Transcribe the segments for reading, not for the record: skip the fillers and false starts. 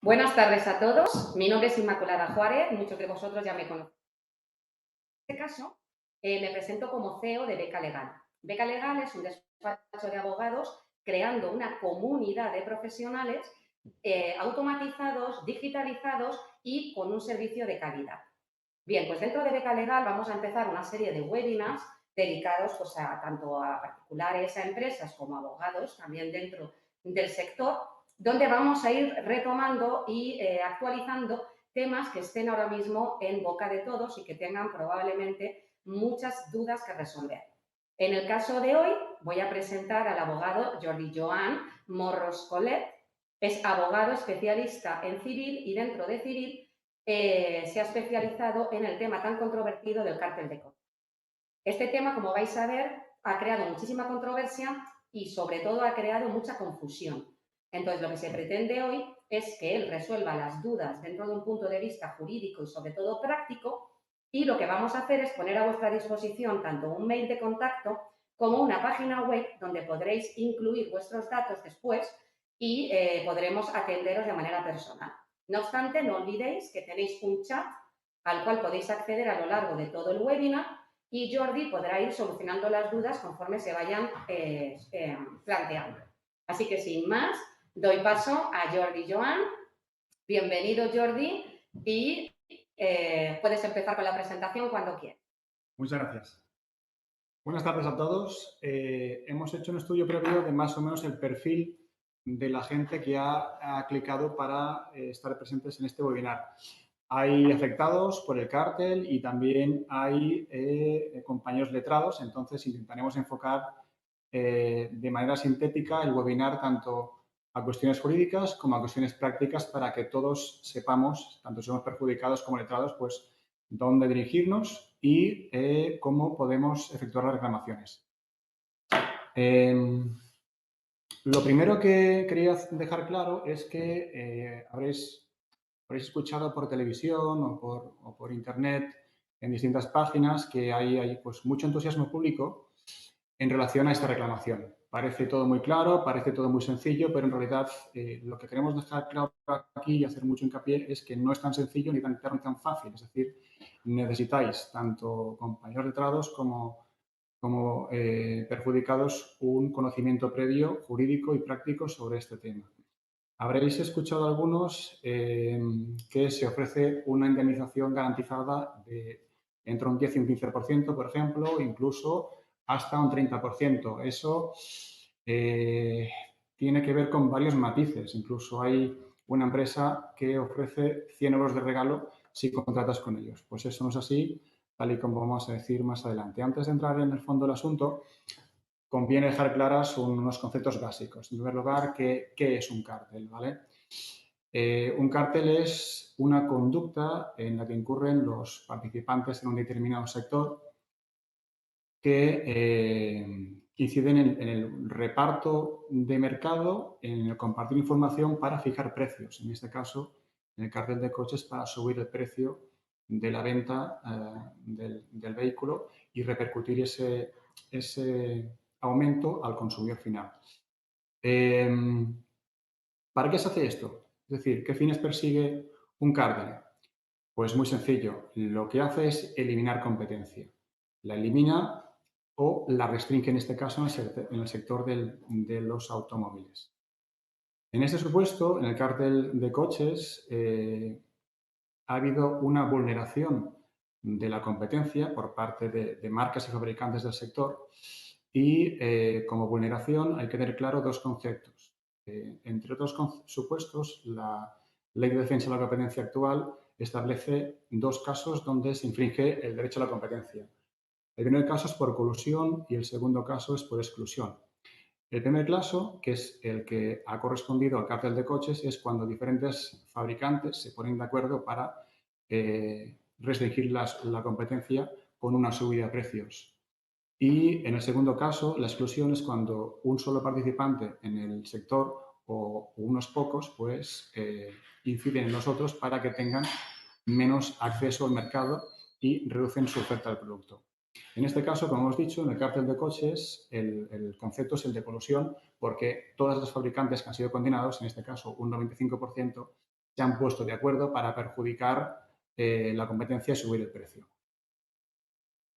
Buenas tardes a todos. Mi nombre es Inmaculada Juárez. Muchos de vosotros ya me conocen. En este caso, me presento como CEO de Beca Legal. Beca Legal es un despacho de abogados creando una comunidad de profesionales automatizados, digitalizados y con un servicio de calidad. Bien, pues dentro de Beca Legal vamos a empezar una serie de webinars dedicados pues, tanto a particulares, a empresas como a abogados, también dentro del sector, donde vamos a ir retomando y actualizando temas que estén ahora mismo en boca de todos y que tengan probablemente muchas dudas que resolver. En el caso de hoy voy a presentar al abogado Jordi Joan Morros Colet. Es abogado especialista en civil y dentro de civil se ha especializado en el tema tan controvertido del cártel de Córdoba. Este tema, como vais a ver, ha creado muchísima controversia y, sobre todo, ha creado mucha confusión. Entonces, lo que se pretende hoy es que él resuelva las dudas dentro de un punto de vista jurídico y, sobre todo, práctico. Y lo que vamos a hacer es poner a vuestra disposición tanto un mail de contacto como una página web donde podréis incluir vuestros datos después y podremos atenderos de manera personal. No obstante, no olvidéis que tenéis un chat al cual podéis acceder a lo largo de todo el webinar y Jordi podrá ir solucionando las dudas conforme se vayan planteando. Así que, sin más, doy paso a Jordi Joan. Bienvenido, Jordi, y puedes empezar con la presentación cuando quieras. Muchas gracias. Buenas tardes a todos. Hemos hecho un estudio previo de más o menos el perfil de la gente que ha clicado para estar presentes en este webinar. Hay afectados por el cártel y también hay compañeros letrados, entonces intentaremos enfocar de manera sintética el webinar tanto a cuestiones jurídicas como a cuestiones prácticas para que todos sepamos, tanto si somos perjudicados como letrados, pues dónde dirigirnos y cómo podemos efectuar las reclamaciones. Lo primero que quería dejar claro es que habréis escuchado por televisión o por internet en distintas páginas que hay pues, mucho entusiasmo público en relación a esta reclamación. Parece todo muy claro, parece todo muy sencillo, pero en realidad lo que queremos dejar claro aquí y hacer mucho hincapié es que no es tan sencillo ni tan fácil. Es decir, necesitáis tanto compañeros letrados como perjudicados un conocimiento previo jurídico y práctico sobre este tema. Habréis escuchado algunos que se ofrece una indemnización garantizada de entre un 10 y un 15%, por ejemplo, incluso hasta un 30%. Eso tiene que ver con varios matices. Incluso hay una empresa que ofrece 100 euros de regalo si contratas con ellos. Pues eso no es así, tal y como vamos a decir más adelante. Antes de entrar en el fondo del asunto, conviene dejar claras unos conceptos básicos. En primer lugar, ¿qué es un cártel? ¿Vale? Un cártel es una conducta en la que incurren los participantes en un determinado sector que inciden en el reparto de mercado, en el compartir información para fijar precios. En este caso, en el cártel de coches para subir el precio de la venta del vehículo y repercutir ese aumento al consumidor final. ¿Para qué se hace esto? Es decir, ¿qué fines persigue un cártel? Pues muy sencillo. Lo que hace es eliminar competencia. La elimina o la restringe en este caso en el sector de los automóviles. En este supuesto, en el cártel de coches, ha habido una vulneración de la competencia por parte de marcas y fabricantes del sector y como vulneración hay que tener claro dos conceptos. Entre otros supuestos, la Ley de Defensa de la Competencia actual establece dos casos donde se infringe el derecho a la competencia. El primer caso es por colusión y el segundo caso es por exclusión. El primer caso, que es el que ha correspondido al cártel de coches, es cuando diferentes fabricantes se ponen de acuerdo para restringir la competencia con una subida de precios. Y en el segundo caso, la exclusión es cuando un solo participante en el sector o unos pocos pues inciden en los otros para que tengan menos acceso al mercado y reducen su oferta del producto. En este caso, como hemos dicho, en el cártel de coches el concepto es el de colusión porque todas las fabricantes que han sido condenados, en este caso un 95%, se han puesto de acuerdo para perjudicar la competencia y subir el precio.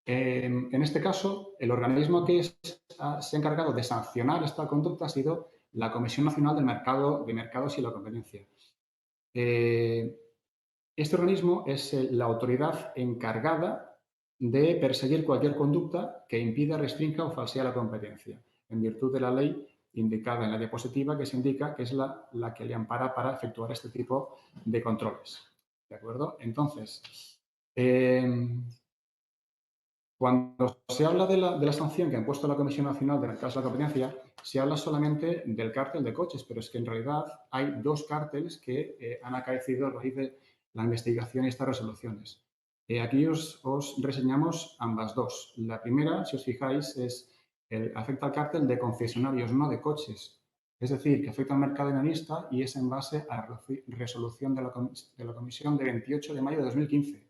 En este caso, el organismo que se ha encargado de sancionar esta conducta ha sido la Comisión Nacional de Mercados y la Competencia. Este organismo es la autoridad encargada de perseguir cualquier conducta que impida, restrinja o falsee la competencia, en virtud de la ley indicada en la diapositiva, que se indica que es la que le ampara para efectuar este tipo de controles. ¿De acuerdo? Entonces, cuando se habla de la sanción que ha impuesto la Comisión Nacional de Mercados y la Competencia, se habla solamente del cártel de coches, pero es que en realidad hay dos cárteles que han acaecido a raíz de la investigación y estas resoluciones. Aquí os reseñamos ambas dos. La primera, si os fijáis, afecta al cártel de concesionarios, no de coches. Es decir, que afecta al mercado minorista y es en base a la resolución de la Comisión de 28 de mayo de 2015.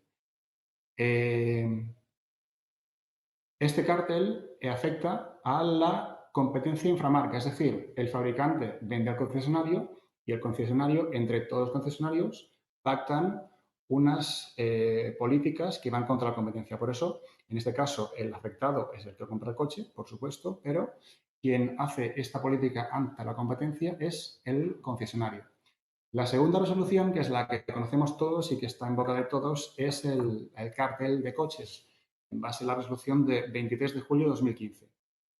Este cártel afecta a la competencia inframarca, es decir, el fabricante vende al concesionario y el concesionario, entre todos los concesionarios, pactan unas políticas que van contra la competencia. Por eso, en este caso, el afectado es el que compra el coche, por supuesto, pero quien hace esta política ante la competencia es el concesionario. La segunda resolución, que es la que conocemos todos y que está en boca de todos, es el cártel de coches, en base a la resolución de 23 de julio de 2015. En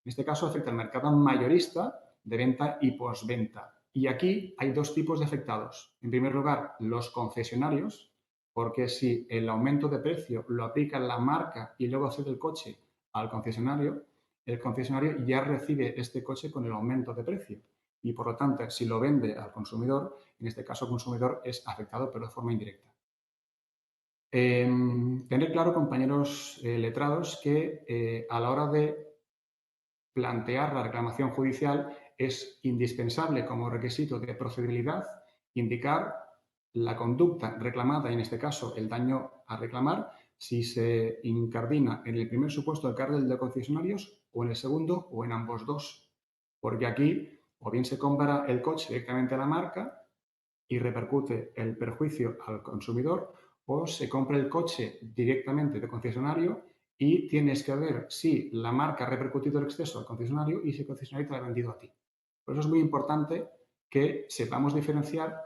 este caso afecta al mercado mayorista de venta y postventa. Y aquí hay dos tipos de afectados. En primer lugar, los concesionarios, porque si el aumento de precio lo aplica la marca y luego cede el coche al concesionario, el concesionario ya recibe este coche con el aumento de precio. Y por lo tanto, si lo vende al consumidor, en este caso el consumidor es afectado, pero de forma indirecta. Tener claro, compañeros letrados, que a la hora de plantear la reclamación judicial es indispensable como requisito de procedibilidad indicar la conducta reclamada, y en este caso el daño a reclamar, si se incardina en el primer supuesto del cártel de concesionarios o en el segundo o en ambos dos. Porque aquí o bien se compra el coche directamente a la marca y repercute el perjuicio al consumidor, o se compra el coche directamente de concesionario y tienes que ver si la marca ha repercutido el exceso al concesionario y si el concesionario te lo ha vendido a ti. Por eso es muy importante que sepamos diferenciar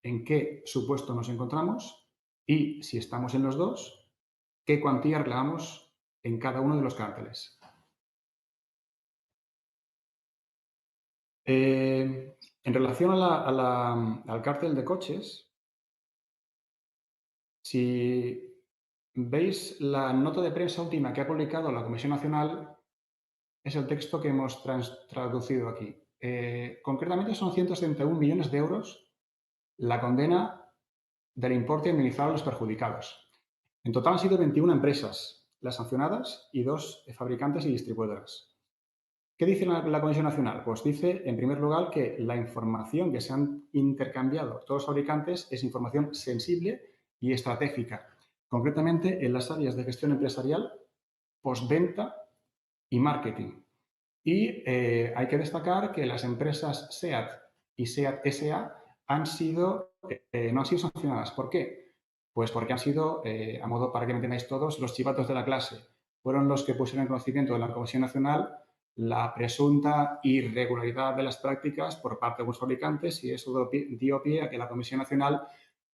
en qué supuesto nos encontramos y, si estamos en los dos, qué cuantía reclamamos en cada uno de los cárteles. En relación al cártel de coches, si veis la nota de prensa última que ha publicado la Comisión Nacional, es el texto que hemos traducido aquí. Concretamente son 171 millones de euros la condena del importe indemnizado a los perjudicados. En total han sido 21 empresas las sancionadas y 2 fabricantes y distribuidoras. ¿Qué dice la Comisión Nacional? Pues dice, en primer lugar, que la información que se han intercambiado todos los fabricantes es información sensible y estratégica, concretamente en las áreas de gestión empresarial, postventa y marketing. Y hay que destacar que las empresas SEAT y SEAT SA no han sido sancionadas. ¿Por qué? Pues porque han sido, a modo para que me entendáis todos, los chivatos de la clase. Fueron los que pusieron en conocimiento de la Comisión Nacional la presunta irregularidad de las prácticas por parte de algunos fabricantes, y eso dio pie a que la Comisión Nacional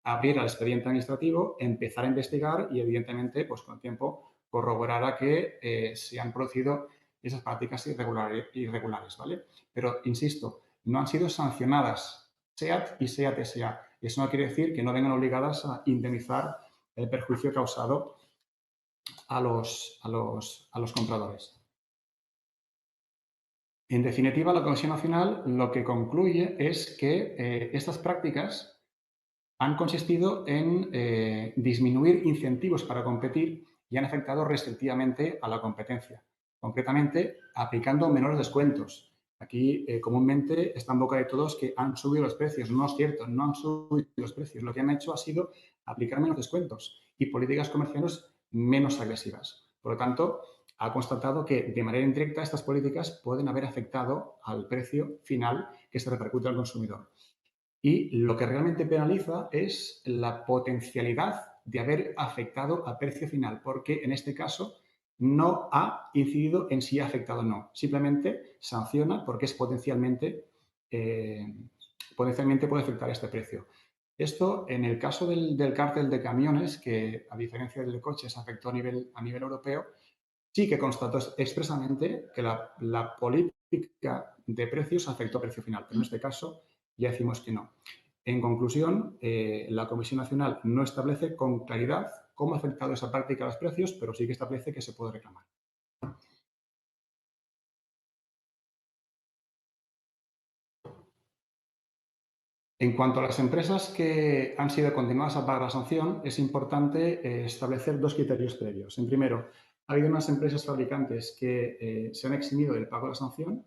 abriera el expediente administrativo, empezara a investigar y, evidentemente, pues con el tiempo corroborara que se han producido esas prácticas irregulares, ¿vale? Pero, insisto, no han sido sancionadas SEAT y SEAT SA. Eso no quiere decir que no vengan obligadas a indemnizar el perjuicio causado a los compradores. En definitiva, la Comisión Nacional lo que concluye es que estas prácticas han consistido en disminuir incentivos para competir y han afectado restrictivamente a la competencia, concretamente aplicando menores descuentos. Aquí comúnmente está en boca de todos que han subido los precios. No es cierto, no han subido los precios. Lo que han hecho ha sido aplicar menos descuentos y políticas comerciales menos agresivas. Por lo tanto, ha constatado que de manera indirecta estas políticas pueden haber afectado al precio final que se repercute al consumidor. Y lo que realmente penaliza es la potencialidad de haber afectado al precio final, porque en este caso no ha incidido en si ha afectado o no. Simplemente sanciona porque es potencialmente puede afectar este precio. Esto, en el caso del cártel de camiones, que a diferencia del de coches afectó a nivel europeo, sí que constató expresamente que la política de precios afectó al precio final, pero en este caso ya decimos que no. En conclusión, la Comisión Nacional no establece con claridad cómo ha afectado esa práctica a los precios, pero sí que establece que se puede reclamar. En cuanto a las empresas que han sido condenadas a pagar la sanción, es importante establecer dos criterios previos. En primero, ha habido unas empresas fabricantes que se han eximido del pago de la sanción,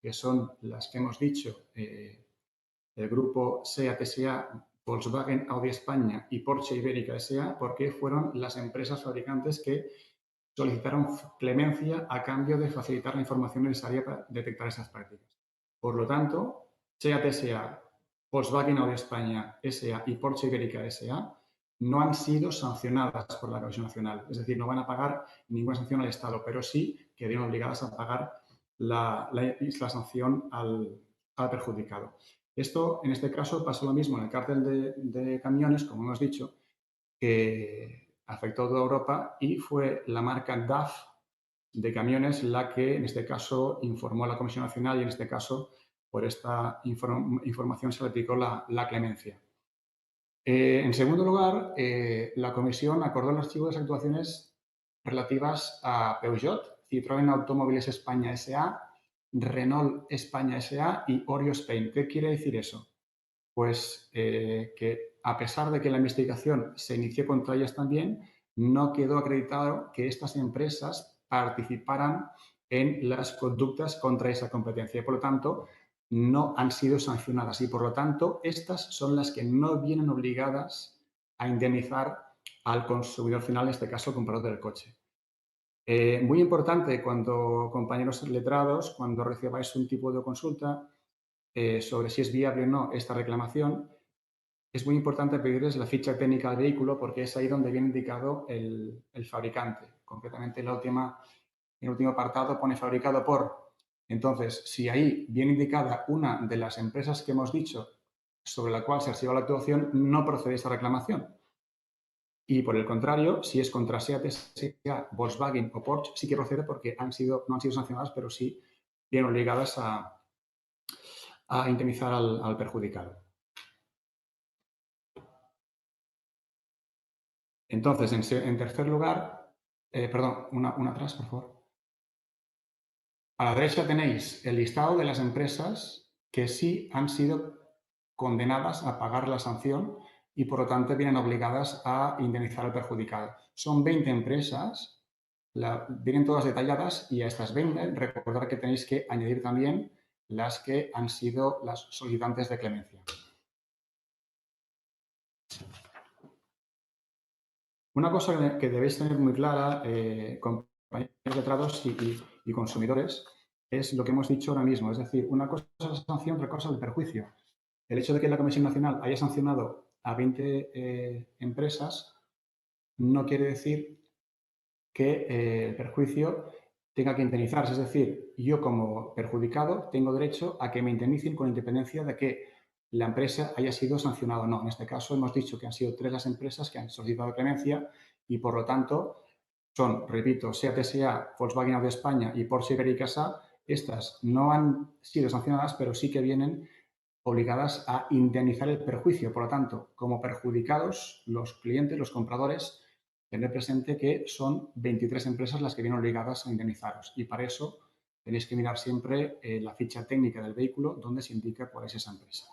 que son las que hemos dicho, el grupo SEAT S.A., Volkswagen, Audi España y Porsche Ibérica S.A., porque fueron las empresas fabricantes que solicitaron clemencia a cambio de facilitar la información necesaria para detectar esas prácticas. Por lo tanto, SEAT S.A., Volkswagen Audi España S.A. y Porsche Ibérica S.A. no han sido sancionadas por la Comisión Nacional. Es decir, no van a pagar ninguna sanción al Estado, pero sí quedarían obligadas a pagar la sanción al perjudicado. Esto, en este caso, pasa lo mismo en el cártel de camiones, como hemos dicho, que afectó a toda Europa y fue la marca DAF de camiones la que, en este caso, informó a la Comisión Nacional y, en este caso, por esta información se le aplicó la clemencia. En segundo lugar, la Comisión acordó el archivo de las actuaciones relativas a Peugeot, Citroën Automóviles España S.A., Renault España S.A. y Orio Spain. ¿Qué quiere decir eso? Pues que a pesar de que la investigación se inició contra ellas también, no quedó acreditado que estas empresas participaran en las conductas contra esa competencia. Por lo tanto, no han sido sancionadas y, por lo tanto, estas son las que no vienen obligadas a indemnizar al consumidor final, en este caso, el comprador del coche. Muy importante cuando, compañeros letrados, cuando recibáis un tipo de consulta sobre si es viable o no esta reclamación, es muy importante pedirles la ficha técnica del vehículo porque es ahí donde viene indicado el fabricante. Concretamente, en el último apartado pone fabricado por. Entonces, si ahí viene indicada una de las empresas que hemos dicho sobre la cual se archiva la actuación, no procede esa reclamación. Y por el contrario, si es contra SEAT, Volkswagen o Porsche, sí que procede porque no han sido sancionadas, pero sí vienen obligadas a indemnizar al perjudicado. Entonces, en tercer lugar, perdón, una atrás, por favor. A la derecha tenéis el listado de las empresas que sí han sido condenadas a pagar la sanción y, por lo tanto, vienen obligadas a indemnizar al perjudicado. Son 20 empresas, vienen todas detalladas y a estas 20 recordad que tenéis que añadir también las que han sido las solicitantes de clemencia. Una cosa que debéis tener muy clara, compañeros letrados y consumidores, es lo que hemos dicho ahora mismo. Es decir, una cosa es la sanción, otra cosa es el perjuicio. El hecho de que la Comisión Nacional haya sancionado a 20 empresas no quiere decir que el perjuicio tenga que indemnizarse. Es decir, yo como perjudicado tengo derecho a que me indemnicen con independencia de que la empresa haya sido sancionada o no. En este caso hemos dicho que han sido 3 las empresas que han solicitado clemencia y, por lo tanto, son, repito, SEAT S.A., Volkswagen Audi España y Porsche Ibérica S.A. Estas no han sido sancionadas, pero sí que vienen obligadas a indemnizar el perjuicio. Por lo tanto, como perjudicados, los clientes, los compradores, tener presente que son 23 empresas las que vienen obligadas a indemnizaros. Y para eso tenéis que mirar siempre la ficha técnica del vehículo donde se indica cuál es esa empresa.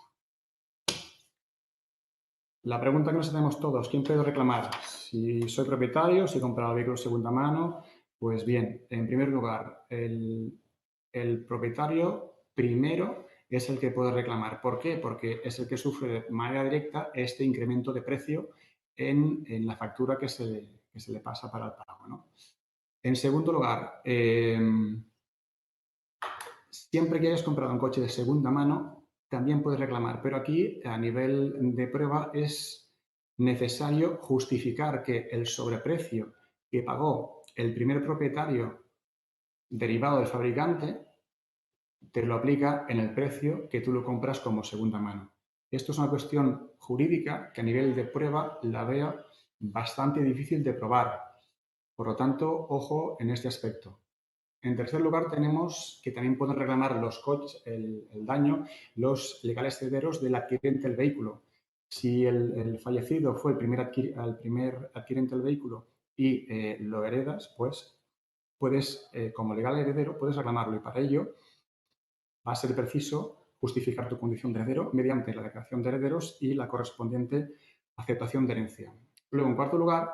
La pregunta que nos hacemos todos, ¿quién puede reclamar? Si soy propietario, si he comprado el vehículo de segunda mano, pues bien, en primer lugar, el propietario primero es el que puede reclamar. ¿Por qué? Porque es el que sufre de manera directa este incremento de precio en la factura que se le pasa para el pago, ¿no? En segundo lugar, siempre que hayas comprado un coche de segunda mano, también puedes reclamar, pero aquí a nivel de prueba es necesario justificar que el sobreprecio que pagó el primer propietario derivado del fabricante te lo aplica en el precio que tú lo compras como segunda mano. Esto es una cuestión jurídica que a nivel de prueba la veo bastante difícil de probar. Por lo tanto, ojo en este aspecto. En tercer lugar, tenemos que también pueden reclamar los coches, el daño, los legales herederos del adquirente del vehículo. Si el fallecido fue el primer adquirente del vehículo y lo heredas, pues puedes, como legal heredero, puedes reclamarlo y para ello va a ser preciso justificar tu condición de heredero mediante la declaración de herederos y la correspondiente aceptación de herencia. Luego, en cuarto lugar,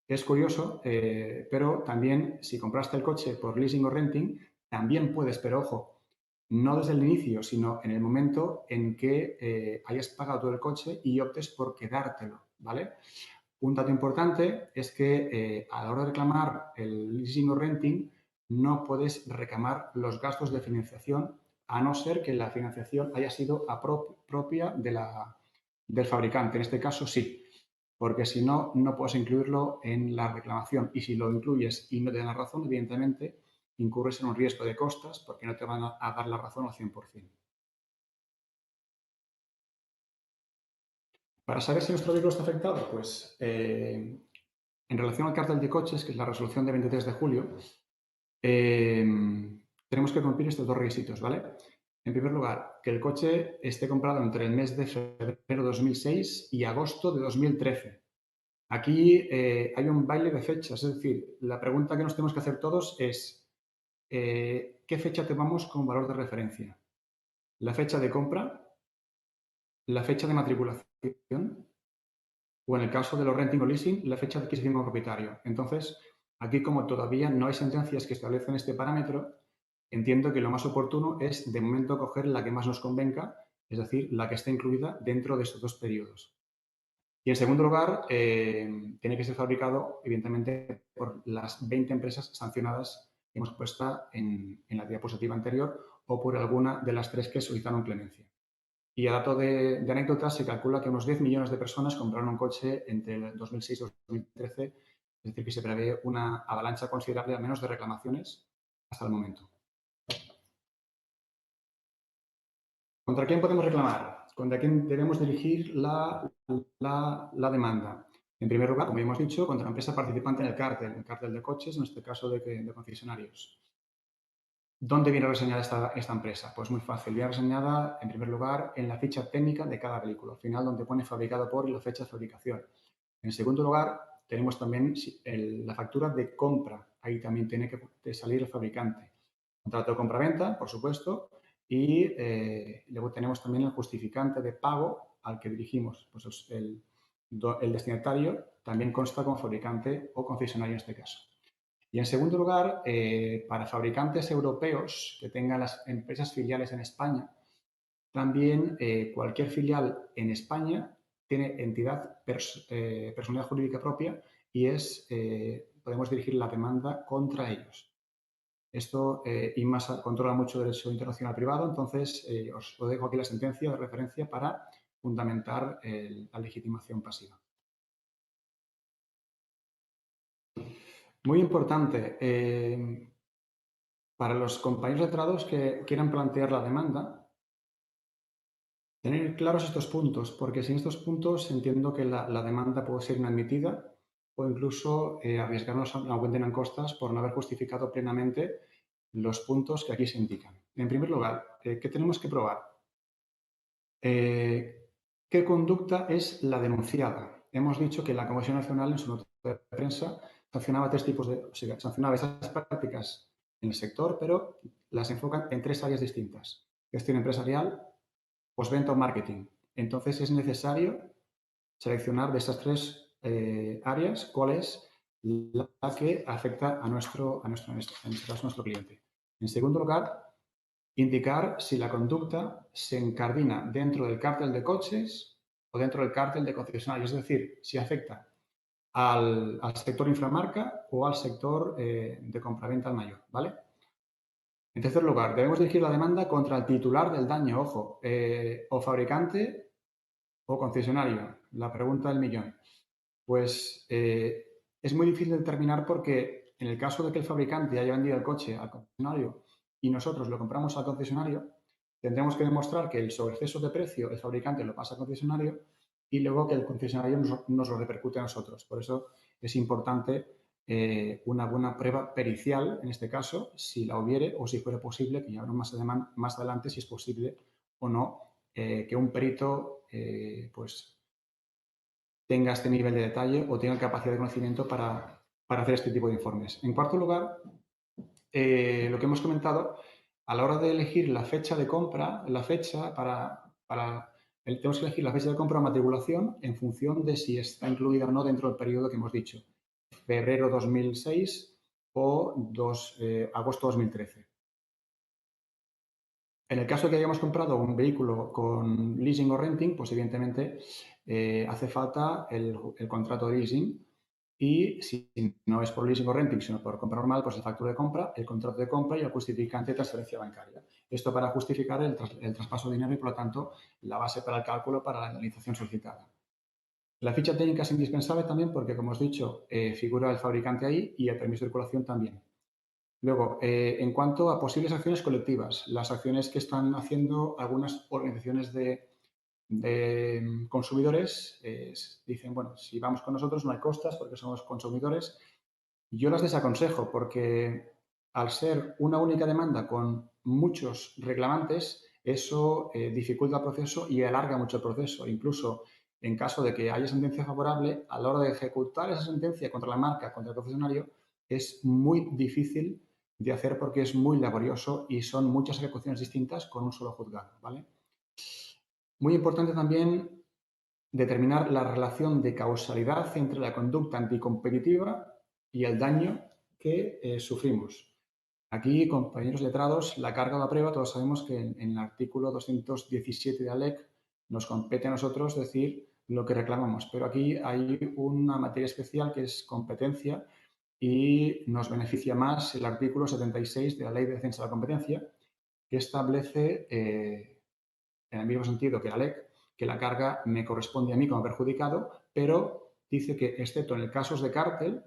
es curioso, pero también si compraste el coche por leasing o renting, también puedes, pero ojo, no desde el inicio, sino en el momento en que hayas pagado todo el coche y optes por quedártelo, ¿vale? Un dato importante es que a la hora de reclamar el leasing o renting no puedes reclamar los gastos de financiación a no ser que la financiación haya sido propia del fabricante. En este caso sí, porque si no, no puedes incluirlo en la reclamación. Y si lo incluyes y no te dan la razón, evidentemente incurres en un riesgo de costas porque no te van a dar la razón al 100%. Para saber si nuestro vehículo está afectado, pues en relación al cártel de coches, que es la resolución de 23 de julio, tenemos que cumplir estos dos requisitos, ¿vale? En primer lugar, que el coche esté comprado entre el mes de febrero de 2006 y agosto de 2013. Aquí hay un baile de fechas, es decir, la pregunta que nos tenemos que hacer todos es ¿qué fecha tomamos como valor de referencia? ¿La fecha de compra? ¿La fecha de matriculación? O en el caso de los renting o leasing, la fecha de adquisición como propietario. Entonces, aquí como todavía no hay sentencias que establecen este parámetro, entiendo que lo más oportuno es de momento coger la que más nos convenga, es decir, la que está incluida dentro de estos dos periodos. Y en segundo lugar, tiene que ser fabricado, evidentemente, por las 20 empresas sancionadas que hemos puesto en la diapositiva anterior o por alguna de las tres que solicitaron clemencia. Y a dato de anécdota, se calcula que unos 10 millones de personas compraron un coche entre el 2006 y 2013, es decir, que se prevé una avalancha considerable, al menos de reclamaciones, hasta el momento. ¿Contra quién podemos reclamar? ¿Contra quién debemos dirigir la demanda? En primer lugar, como hemos dicho, contra la empresa participante en el cártel de coches, en este caso de concesionarios. ¿Dónde viene reseñada esta empresa? Pues muy fácil. Viene reseñada, en primer lugar, en la ficha técnica de cada vehículo. Al final, donde pone fabricado por y la fecha de fabricación. En segundo lugar, tenemos también la factura de compra. Ahí también tiene que salir el fabricante. Contrato de compra-venta, por supuesto. Y luego tenemos también el justificante de pago al que dirigimos. Pues el destinatario también consta como fabricante o concesionario en este caso. Y en segundo lugar, para fabricantes europeos que tengan las empresas filiales en España, también cualquier filial en España tiene entidad, personalidad jurídica propia y podemos dirigir la demanda contra ellos. Esto IMASA controla mucho derecho internacional privado, entonces os dejo aquí la sentencia de referencia para fundamentar la legitimación pasiva. Muy importante, para los compañeros letrados que quieran plantear la demanda, tener claros estos puntos, porque sin estos puntos entiendo que la demanda puede ser inadmitida o incluso arriesgarnos a una cuenta en costas por no haber justificado plenamente los puntos que aquí se indican. En primer lugar, ¿qué tenemos que probar? ¿Qué conducta es la denunciada? Hemos dicho que la Comisión Nacional en su nota de prensa sancionaba sancionaba esas prácticas en el sector, pero las enfocan en tres áreas distintas: gestión empresarial, postventa o marketing. Entonces es necesario seleccionar de estas tres áreas cuál es la que afecta en este caso, nuestro cliente. En segundo lugar, indicar si la conducta se incardina dentro del cártel de coches o dentro del cártel de concesionarios, es decir, si afecta al sector inframarca o al sector de compraventa al mayor, ¿vale? En tercer lugar, debemos dirigir la demanda contra el titular del daño, ojo, o fabricante o concesionario. La pregunta del millón. Pues es muy difícil determinar porque en el caso de que el fabricante haya vendido el coche al concesionario y nosotros lo compramos al concesionario, tendremos que demostrar que el sobreexceso de precio el fabricante lo pasa al concesionario y luego que el concesionario nos lo repercute a nosotros. Por eso es importante una buena prueba pericial, en este caso, si la hubiere o si fuera posible, que ya veremos más adelante si es posible o no, que un perito pues tenga este nivel de detalle o tenga capacidad de conocimiento para hacer este tipo de informes. En cuarto lugar, lo que hemos comentado, a la hora de elegir la fecha de compra, la fecha tenemos que elegir la fecha de compra o matriculación en función de si está incluida o no dentro del periodo que hemos dicho, febrero 2006 o agosto 2013. En el caso de que hayamos comprado un vehículo con leasing o renting, pues evidentemente hace falta el contrato de leasing y si no es por leasing o renting, sino por compra normal, pues el factura de compra, el contrato de compra y el justificante de transferencia bancaria. Esto para justificar el traspaso de dinero y, por lo tanto, la base para el cálculo para la indemnización solicitada. La ficha técnica es indispensable también porque, como os he dicho, figura el fabricante ahí y el permiso de circulación también. Luego, en cuanto a posibles acciones colectivas, las acciones que están haciendo algunas organizaciones de consumidores dicen, bueno, si vamos con nosotros no hay costas porque somos consumidores. Yo las desaconsejo porque al ser una única demanda con muchos reclamantes, eso dificulta el proceso y alarga mucho el proceso. Incluso en caso de que haya sentencia favorable, a la hora de ejecutar esa sentencia contra la marca, contra el concesionario, es muy difícil de hacer porque es muy laborioso y son muchas ejecuciones distintas con un solo juzgado, ¿vale? Muy importante también determinar la relación de causalidad entre la conducta anticompetitiva y el daño que sufrimos. Aquí, compañeros letrados, la carga de la prueba, todos sabemos que en el artículo 217 de la LEC nos compete a nosotros decir lo que reclamamos, pero aquí hay una materia especial que es competencia y nos beneficia más el artículo 76 de la Ley de Defensa de la Competencia, que establece, en el mismo sentido que la LEC, que la carga me corresponde a mí como perjudicado, pero dice que, excepto en el casos de cártel,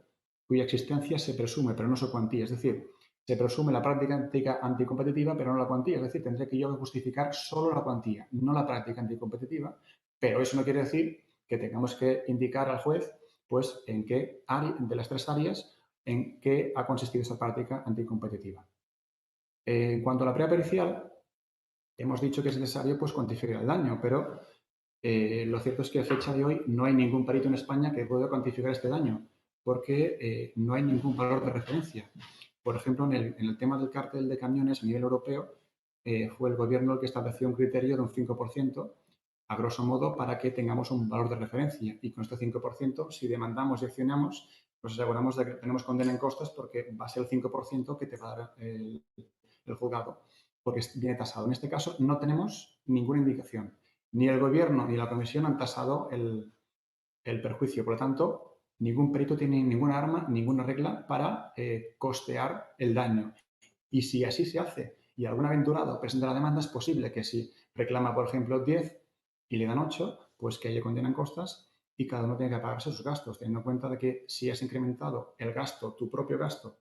cuya existencia se presume, pero no su cuantía. Es decir, se presume la práctica anticompetitiva, pero no la cuantía. Es decir, tendré que yo justificar solo la cuantía, no la práctica anticompetitiva. Pero eso no quiere decir que tengamos que indicar al juez, pues, en qué área, de las tres áreas, en qué ha consistido esa práctica anticompetitiva. En cuanto a la prueba pericial, hemos dicho que es necesario pues, cuantificar el daño, pero lo cierto es que a fecha de hoy no hay ningún perito en España que pueda cuantificar este daño, porque no hay ningún valor de referencia. Por ejemplo, en el tema del cártel de camiones a nivel europeo, fue el gobierno el que estableció un criterio de un 5%, a grosso modo, para que tengamos un valor de referencia. Y con este 5%, si demandamos y accionamos, nos aseguramos de que tenemos condena en costas porque va a ser el 5% que te va a dar el juzgado, porque viene tasado. En este caso, no tenemos ninguna indicación. Ni el gobierno ni la comisión han tasado el perjuicio. Por lo tanto, ningún perito tiene ninguna arma, ninguna regla para costear el daño. Y si así se hace y algún aventurado presenta la demanda, es posible que si reclama, por ejemplo, 10 y le dan 8, pues que haya condena en costas y cada uno tiene que pagarse sus gastos, teniendo en cuenta de que si has incrementado el gasto, tu propio gasto,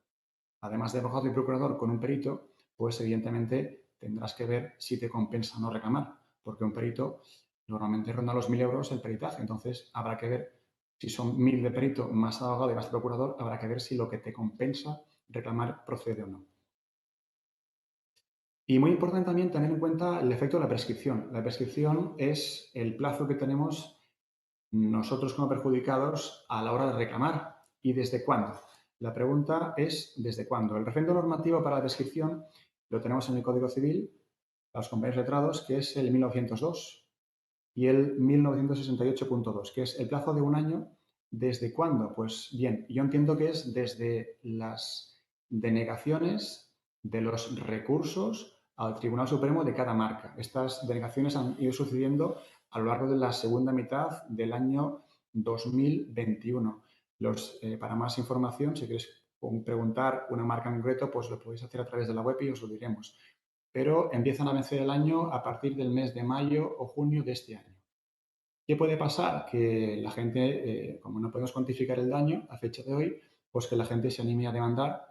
además de abogado y procurador con un perito, pues evidentemente tendrás que ver si te compensa no reclamar, porque un perito normalmente ronda los 1.000 euros el peritaje, entonces habrá que ver si son 1.000 de perito más abogado y más procurador, habrá que ver si lo que te compensa reclamar procede o no. Y muy importante también tener en cuenta el efecto de la prescripción. La prescripción es el plazo que tenemos nosotros como perjudicados a la hora de reclamar y desde cuándo. La pregunta es ¿desde cuándo? El referendo normativo para la prescripción lo tenemos en el Código Civil, a los compañeros letrados, que es el 1902 y el 1968.2, que es el plazo de un año. ¿Desde cuándo? Pues bien, yo entiendo que es desde las denegaciones de los recursos al Tribunal Supremo de cada marca. Estas denegaciones han ido sucediendo a lo largo de la segunda mitad del año 2021. Para más información, si queréis, preguntar una marca en concreto, pues lo podéis hacer a través de la web y os lo diremos. Pero empiezan a vencer el año a partir del mes de mayo o junio de este año. ¿Qué puede pasar? Que la gente, como no podemos cuantificar el daño a fecha de hoy, pues que la gente se anime a demandar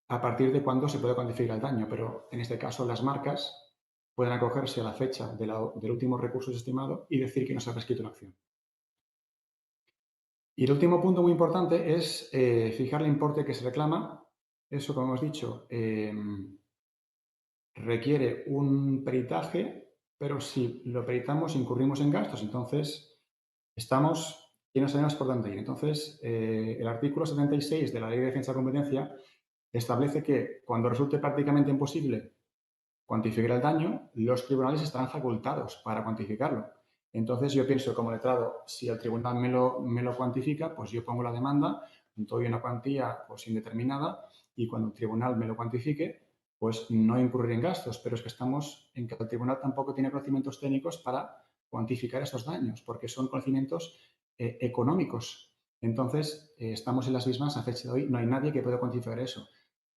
a partir de cuándo se puede cuantificar el daño. Pero en este caso las marcas pueden acogerse a la fecha del último recurso estimado y decir que no se ha prescrito la acción. Y el último punto muy importante es fijar el importe que se reclama. Eso, como hemos dicho, requiere un peritaje, pero si lo peritamos incurrimos en gastos. Entonces, estamos y no sabemos por dónde ir. Entonces, el artículo 76 de la Ley de Defensa de la Competencia establece que cuando resulte prácticamente imposible cuantificar el daño, los tribunales estarán facultados para cuantificarlo. Entonces, yo pienso como letrado, si el tribunal me lo cuantifica, pues yo pongo la demanda, doy una cuantía pues, indeterminada y cuando el tribunal me lo cuantifique, pues no incurriré en gastos. Pero es que estamos en que el tribunal tampoco tiene conocimientos técnicos para cuantificar esos daños, porque son conocimientos económicos. Entonces, estamos en las mismas a fecha de hoy, no hay nadie que pueda cuantificar eso.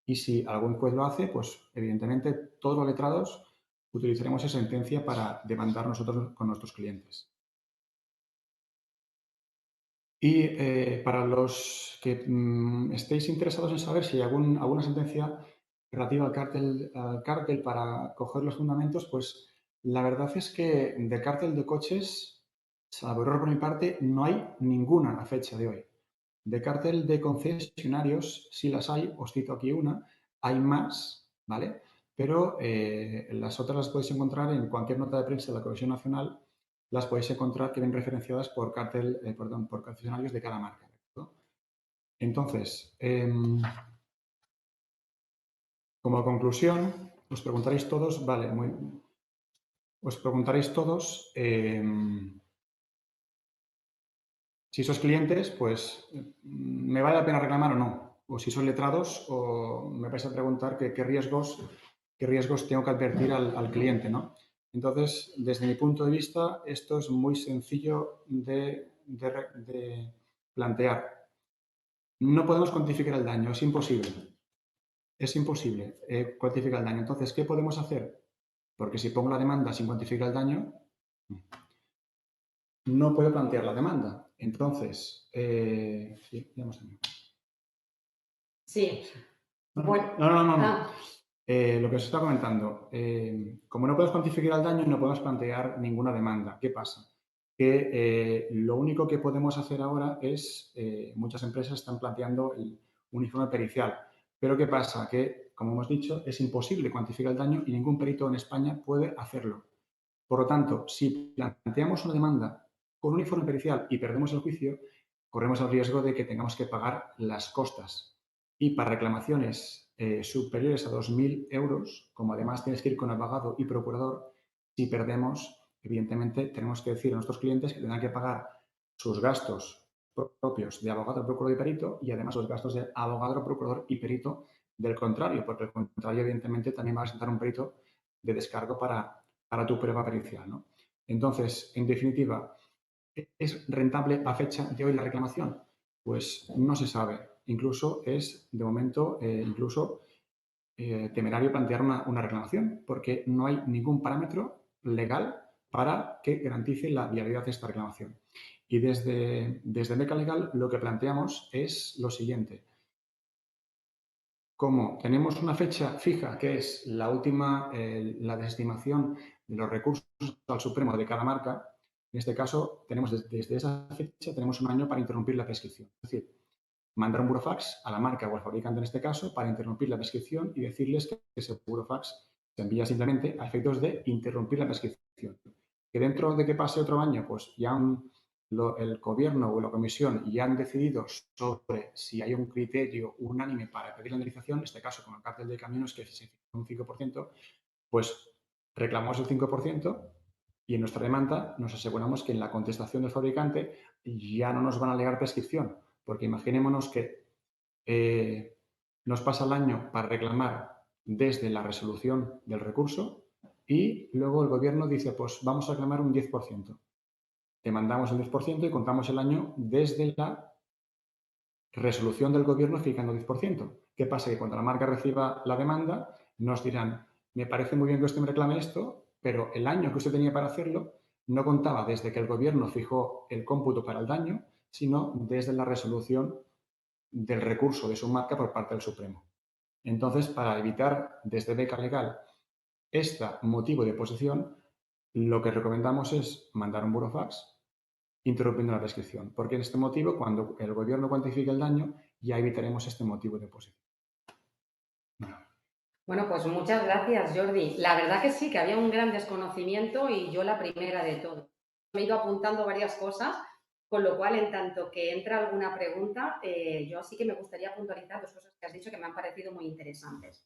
Y si algún juez lo hace, pues evidentemente todos los letrados utilizaremos esa sentencia para demandar nosotros con nuestros clientes. Y para los que estéis interesados en saber si hay alguna sentencia relativa al cártel para coger los fundamentos, pues la verdad es que de cártel de coches, salvo error por mi parte, no hay ninguna a fecha de hoy. De cártel de concesionarios, sí las hay, os cito aquí una, hay más, ¿vale? Pero las otras las podéis encontrar en cualquier nota de prensa de la Comisión Nacional, las podéis encontrar que ven referenciadas por por concesionarios de cada marca. ¿No? Entonces, como conclusión, os preguntaréis todos, vale, os preguntaréis todos si sois clientes, pues ¿me vale la pena reclamar o no? O si sois letrados, o me vais a preguntar qué riesgos tengo que advertir al cliente, ¿no? Entonces, desde mi punto de vista, esto es muy sencillo de plantear. No podemos cuantificar el daño, es imposible. Es imposible cuantificar el daño. Entonces, ¿qué podemos hacer? Porque si pongo la demanda sin cuantificar el daño, no puedo plantear la demanda. Entonces, sí, ya hemos terminado. Sí. Bueno. No. Lo que os estaba comentando, como no podemos cuantificar el daño, no podemos plantear ninguna demanda. ¿Qué pasa? Que lo único que podemos hacer ahora es, muchas empresas están planteando un informe pericial. Pero ¿qué pasa? Que, como hemos dicho, es imposible cuantificar el daño y ningún perito en España puede hacerlo. Por lo tanto, si planteamos una demanda con un informe pericial y perdemos el juicio, corremos el riesgo de que tengamos que pagar las costas. Y para reclamaciones superiores a 2.000 euros, como además tienes que ir con abogado y procurador, si perdemos, evidentemente tenemos que decir a nuestros clientes que tendrán que pagar sus gastos propios de abogado, procurador y perito y además los gastos de abogado, procurador y perito del contrario, porque el contrario evidentemente también va a sentar un perito de descargo para tu prueba pericial, ¿no? Entonces, en definitiva, ¿es rentable a fecha de hoy la reclamación? Pues no se sabe. Incluso es, de momento, temerario plantear una reclamación, porque no hay ningún parámetro legal para que garantice la viabilidad de esta reclamación. Y desde Beca Legal lo que planteamos es lo siguiente. Como tenemos una fecha fija, que es la última, la desestimación de los recursos al Supremo de cada marca, en este caso, tenemos desde esa fecha tenemos un año para interrumpir la prescripción. Es decir, mandar un burofax a la marca o al fabricante en este caso para interrumpir la prescripción y decirles que ese burofax se envía simplemente a efectos de interrumpir la prescripción. Que dentro de que pase otro año, pues ya el gobierno o la comisión ya han decidido sobre si hay un criterio unánime para pedir la indemnización, en este caso con el cártel de camiones que se fija un 5%, pues reclamamos el 5% y en nuestra demanda nos aseguramos que en la contestación del fabricante ya no nos van a alegar prescripción, porque imaginémonos que nos pasa el año para reclamar desde la resolución del recurso y luego el gobierno dice, pues vamos a reclamar un 10%. Demandamos el 10% y contamos el año desde la resolución del gobierno fijando 10%. ¿Qué pasa? Que cuando la marca reciba la demanda, nos dirán, me parece muy bien que usted me reclame esto, pero el año que usted tenía para hacerlo no contaba desde que el gobierno fijó el cómputo para el daño, sino desde la resolución del recurso de su marca por parte del Supremo. Entonces, para evitar desde beca legal este motivo de oposición, lo que recomendamos es mandar un burofax interrumpiendo la prescripción, porque en este motivo, cuando el gobierno cuantifique el daño, ya evitaremos este motivo de oposición. Bueno, pues muchas gracias, Jordi. La verdad que sí, que había un gran desconocimiento y yo la primera de todo. Me he ido apuntando varias cosas, con lo cual, en tanto que entra alguna pregunta, yo sí que me gustaría puntualizar dos cosas que has dicho que me han parecido muy interesantes.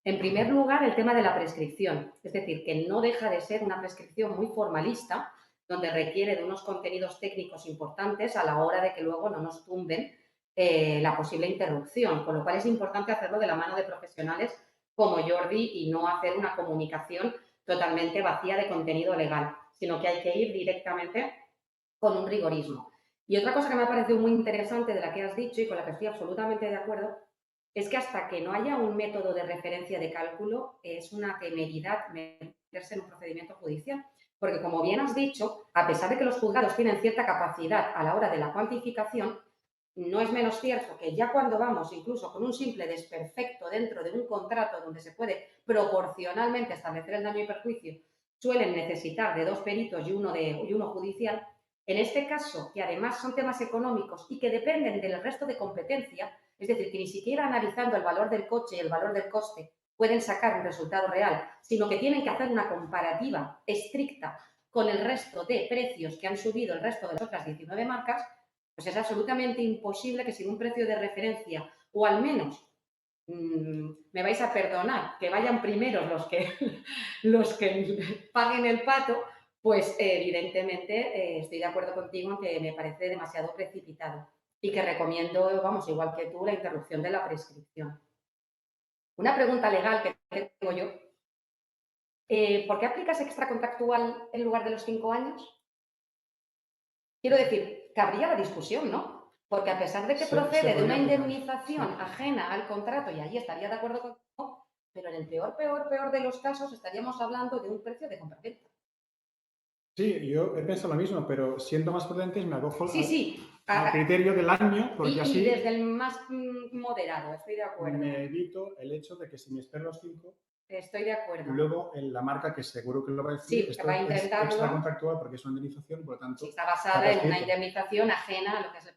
En primer lugar, el tema de la prescripción, es decir, que no deja de ser una prescripción muy formalista, donde requiere de unos contenidos técnicos importantes a la hora de que luego no nos tumben la posible interrupción, con lo cual es importante hacerlo de la mano de profesionales como Jordi y no hacer una comunicación totalmente vacía de contenido legal, sino que hay que ir directamente con un rigorismo. Y otra cosa que me ha parecido muy interesante de la que has dicho y con la que estoy absolutamente de acuerdo es que hasta que no haya un método de referencia de cálculo es una temeridad meterse en un procedimiento judicial. Porque, como bien has dicho, a pesar de que los juzgados tienen cierta capacidad a la hora de la cuantificación, no es menos cierto que ya cuando vamos incluso con un simple desperfecto dentro de un contrato donde se puede proporcionalmente establecer el daño y perjuicio, suelen necesitar de dos peritos y uno judicial. En este caso, que además son temas económicos y que dependen del resto de competencia, es decir, que ni siquiera analizando el valor del coche y el valor del coste pueden sacar un resultado real, sino que tienen que hacer una comparativa estricta con el resto de precios que han subido el resto de las otras 19 marcas, pues es absolutamente imposible que sin un precio de referencia, o al menos, me vais a perdonar, que vayan primeros los que paguen el pato, pues evidentemente estoy de acuerdo contigo en que me parece demasiado precipitado y que recomiendo, vamos, igual que tú, la interrupción de la prescripción. Una pregunta legal que tengo yo. ¿Por qué aplicas extracontractual en lugar de los 5 años? Quiero decir, cabría la discusión, ¿no? Porque a pesar de que procede de una indemnización ajena al contrato, y allí estaría de acuerdo contigo, pero en el peor de los casos estaríamos hablando de un precio de compraventa. Sí, yo he pensado lo mismo, pero siendo más prudentes me acojo al Sí. criterio del año, porque así... Y desde el más moderado, estoy de acuerdo. Me evito el hecho de que si me espero los 5... Estoy de acuerdo. Luego, en la marca, que seguro que lo va a decir, sí, esto va a intentarlo, es extracontractual porque es una indemnización, por lo tanto... Sí, está basada en una indemnización ajena a lo que es...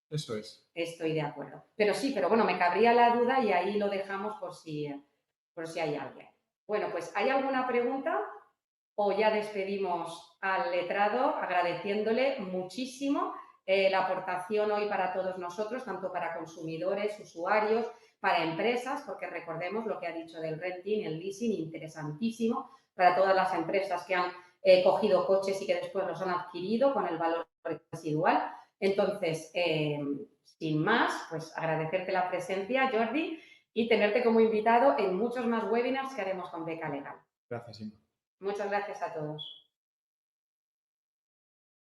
Eso es. Estoy de acuerdo. Pero sí, pero bueno, me cabría la duda y ahí lo dejamos por si hay alguien. Bueno, pues ¿hay alguna pregunta? O ya despedimos al letrado agradeciéndole muchísimo la aportación hoy para todos nosotros, tanto para consumidores, usuarios, para empresas, porque recordemos lo que ha dicho del renting, el leasing, interesantísimo para todas las empresas que han cogido coches y que después los han adquirido con el valor residual. Entonces, sin más, pues agradecerte la presencia, Jordi, y tenerte como invitado en muchos más webinars que haremos con Beca Legal. Gracias, Inma. Muchas gracias a todos.